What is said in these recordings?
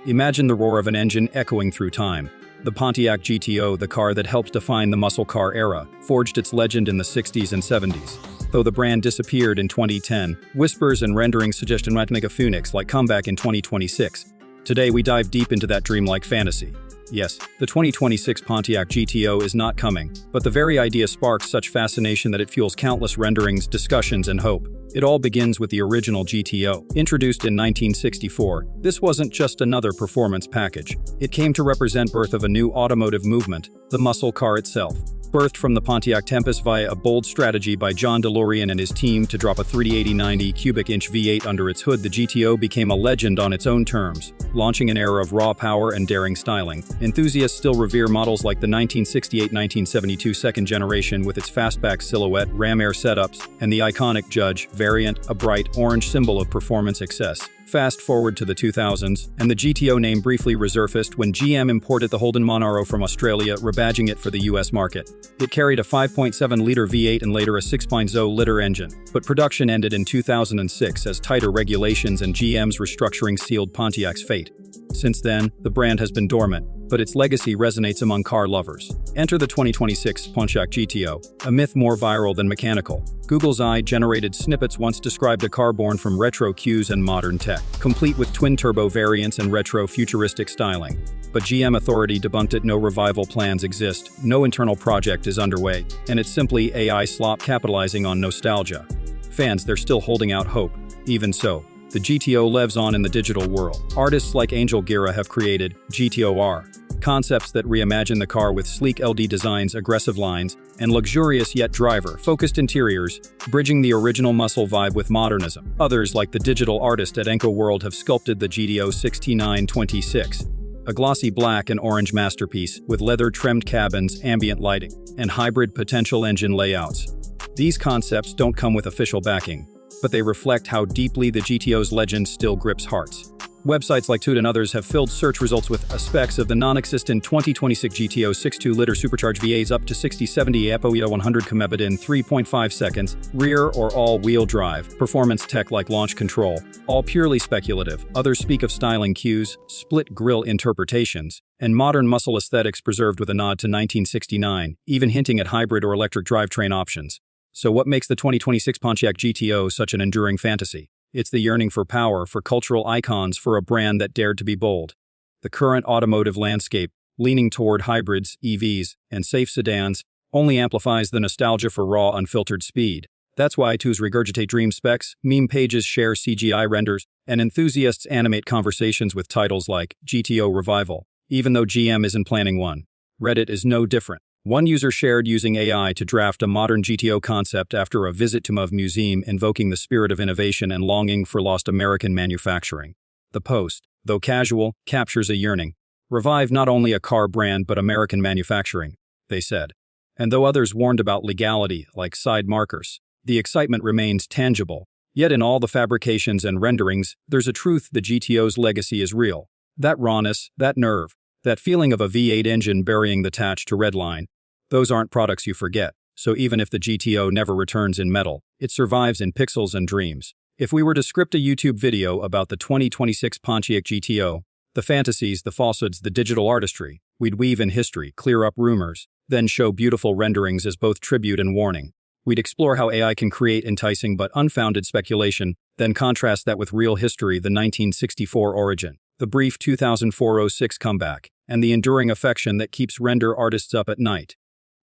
Imagine the roar of an engine echoing through time. The Pontiac GTO, the car that helped define the muscle car era, forged its legend in the 60s and 70s. Though the brand disappeared in 2010, whispers and renderings suggest it might make a Phoenix-like comeback in 2026. Today we dive deep into that dreamlike fantasy. Yes, the 2026 Pontiac GTO is not coming, but the very idea sparks such fascination that it fuels countless renderings, discussions, and hope. It all begins with the original GTO. Introduced in 1964, this wasn't just another performance package. It came to represent birth of a new automotive movement, the muscle car itself. Birthed from the Pontiac Tempest via a bold strategy by John DeLorean and his team to drop a 380/90 cubic inch V8 under its hood, the GTO became a legend on its own terms, launching an era of raw power and daring styling. Enthusiasts still revere models like the 1968-1972 second generation with its fastback silhouette, ram air setups, and the iconic Judge variant, a bright orange symbol of performance excess. Fast forward to the 2000s, and the GTO name briefly resurfaced when GM imported the Holden Monaro from Australia, rebadging it for the US market. It carried a 5.7-liter V8 and later a 6.0-liter engine, but production ended in 2006 as tighter regulations and GM's restructuring sealed Pontiac's fate. Since then, the brand has been dormant, but its legacy resonates among car lovers. Enter the 2026 Pontiac GTO, a myth more viral than mechanical. Google's AI-generated snippets once described a car born from retro cues and modern tech, complete with twin-turbo variants and retro-futuristic styling. But GM Authority debunked it. No revival plans exist, no internal project is underway, and it's simply AI slop capitalizing on nostalgia. Fans, they're still holding out hope. Even so, the GTO lives on in the digital world. Artists like Angel Guerra have created GTOR, concepts that reimagine the car with sleek LD designs, aggressive lines, and luxurious yet driver-focused interiors, bridging the original muscle vibe with modernism. Others, like the digital artist at Enco World, have sculpted the GTO 6926, a glossy black and orange masterpiece with leather-trimmed cabins, ambient lighting, and hybrid potential engine layouts. These concepts don't come with official backing, but they reflect how deeply the GTO's legend still grips hearts. Websites like Toot and others have filled search results with specs of the non-existent 2026 GTO 6.2-liter supercharged V8s up to 60-70 APOE 100 km in 3.5 seconds, rear or all-wheel drive, performance tech like launch control, all purely speculative. Others speak of styling cues, split grille interpretations, and modern muscle aesthetics preserved with a nod to 1969, even hinting at hybrid or electric drivetrain options. So what makes the 2026 Pontiac GTO such an enduring fantasy? It's the yearning for power, for cultural icons, for a brand that dared to be bold. The current automotive landscape, leaning toward hybrids, EVs, and safe sedans, only amplifies the nostalgia for raw, unfiltered speed. That's why I2s regurgitate dream specs, meme pages share CGI renders, and enthusiasts animate conversations with titles like GTO Revival, even though GM isn't planning one. Reddit is no different. One user shared using AI to draft a modern GTO concept after a visit to MUV Museum, invoking the spirit of innovation and longing for lost American manufacturing. The post, though casual, captures a yearning. Revive not only a car brand but American manufacturing, they said. And though others warned about legality, like side markers, the excitement remains tangible. Yet in all the fabrications and renderings, there's a truth: the GTO's legacy is real. That rawness, that nerve, that feeling of a V8 engine burying the hatch to redline, those aren't products you forget. So even if the GTO never returns in metal, it survives in pixels and dreams. If we were to script a YouTube video about the 2026 Pontiac GTO, the fantasies, the falsehoods, the digital artistry, we'd weave in history, clear up rumors, then show beautiful renderings as both tribute and warning. We'd explore how AI can create enticing but unfounded speculation, then contrast that with real history: the 1964 origin, the brief 2004-06 comeback, and the enduring affection that keeps render artists up at night.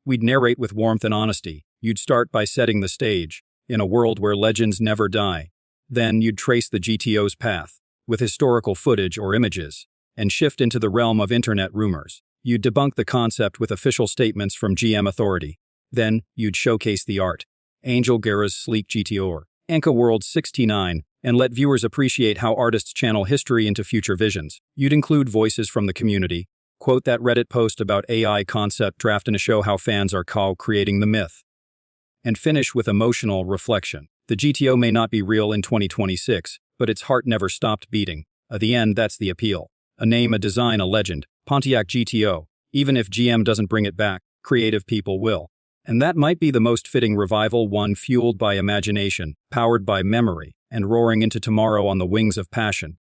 We'd narrate with warmth and honesty. You'd start by setting the stage, in a world where legends never die. Then you'd trace the GTO's path, with historical footage or images, and shift into the realm of internet rumors. You'd debunk the concept with official statements from GM Authority. Then you'd showcase the art, Angel Guerra's sleek GTO, Enco World 69, and let viewers appreciate how artists channel history into future visions. You'd include voices from the community, quote that Reddit post about AI concept draft, and show how fans are co-creating the myth. And finish with emotional reflection. The GTO may not be real in 2026, but its heart never stopped beating. At the end, that's the appeal. A name, a design, a legend. Pontiac GTO. Even if GM doesn't bring it back, creative people will. And that might be the most fitting revival, one fueled by imagination, powered by memory, and roaring into tomorrow on the wings of passion.